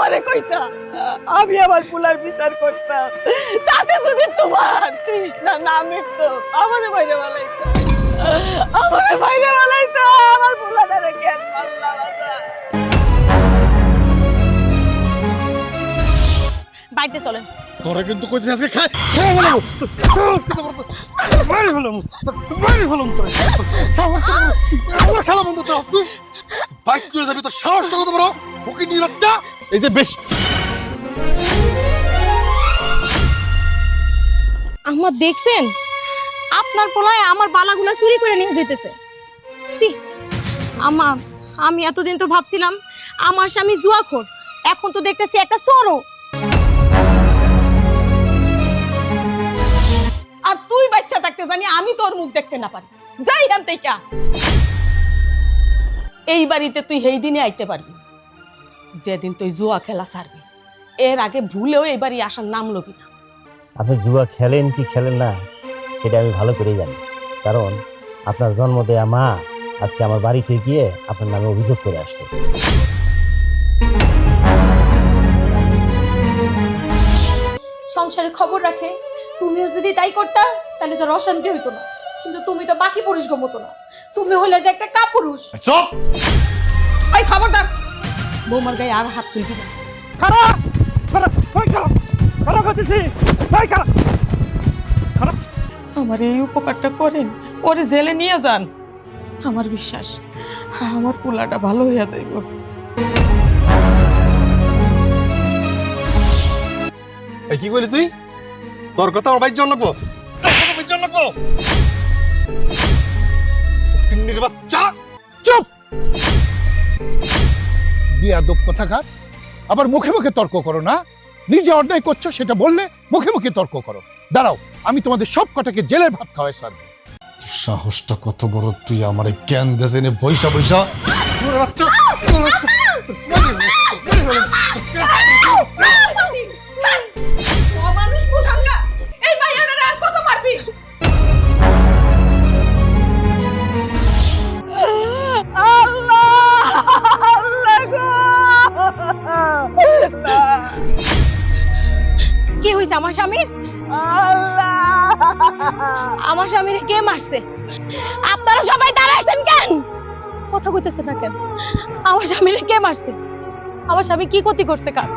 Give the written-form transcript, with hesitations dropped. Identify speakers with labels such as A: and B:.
A: আমারে কইতা, আমি আমার পোলার বিচার করতাম, তাতে যদি তোমার তৃষ্ণা না মিটতো আমারে বাইরে বালাইতো, আমারে বাইরে বালাইতো, আমার পোলাটারে কেন মারলা বাজান?
B: বাইতে চলেন।
C: তোরা কিন্তু কইতে আজকে খাই বলবো বাড়ি হলাম তোর আমার খেলা বন্ধ তো আসছে বাইক চলে যাবি তোর সাহসটা কত বড় ফকির নিয়ে বাচ্চা এই যে বেশ
B: আম্মা দেখছেন আপনার পোলায় আমার বালাগুলা চুরি করে নিয়ে যেতেছে। সি আম্মা, আমি এতদিন তো ভাবছিলাম আমার স্বামী জুয়াখোর, এখন তো দেখতেছি একটা চোরও।
A: আর তুই বাচ্চা থাকতে জানি আমি তোর মুখ দেখতে না পারি, যাই হান থেকে। এই বাড়িতে তুই সেই দিনে আইতে পারবি যেদিন তুই জুয়া খেলা ছাড়বি, এর আগে ভুলেও এই বাড়ি আসার নাম লবি না।
D: আপনি জুয়া খেলেন কি খেলেন না সেটা আমি ভালো করেই জানি, কারণ আপনার জন্ম দেয়া মা আজকে আমার বাড়িতে গিয়ে আপনার নামে অভিযোগ করে আসছে।
B: সংসারের খবর রাখে, তুমিও যদি তাই করতা তাহলে তোর অশান্তি হইতো না, কিন্তু তুমি তো বাকি পুরুষগো মতো না, তুমি হলে যে একটা কাপুরুষ।
C: চুপ
A: এই খবরদার, বৌমার গায়ে আর হাত তুলবি না।
C: খারাপ খারাপ ভাই খারাপ খারাপ করতেছি ভাই খারাপ খারাপ
A: আমার এই উপকারটা করেন, ওরে জেলে নিয়ে যান, আমার বিশ্বাস আমার পোলাটা ভালো হইয়া যাইব।
C: এই কি কইলি তুই তোর কথা আমার বাইর জন্য কো বাইর জন্য কো ফকির বাচ্চা
E: চুপ! বিয়াদব কোথাকার, আবার মুখে মুখে তর্ক করো না। নিজে অন্যায় করছো সেটা বললে মুখে মুখে তর্ক করো। দাঁড়াও, আমি তোমাদের সব কটাকে জেলের ভাত খাওয়াই সারবো।
C: সাহসটা কত বড়, তুই আমারে জ্ঞান দেজেনে বৈশা বৈশা বাচ্চা
A: মানুষ কোথাঙ্গা, এই মাইয়াটারে আর কত মারবি? আল্লাহ আল্লাহ গো,
B: কি হইছে আমার স্বামীর?
A: আল্লাহ
B: আমার স্বামীর কে মারছে? আপনারা সবাই দাঁড়াইছেন কেন? কথা কইতেছেন না কেন? আমার স্বামীর কে মারছে? আমার স্বামী কি ক্ষতি করছে কার?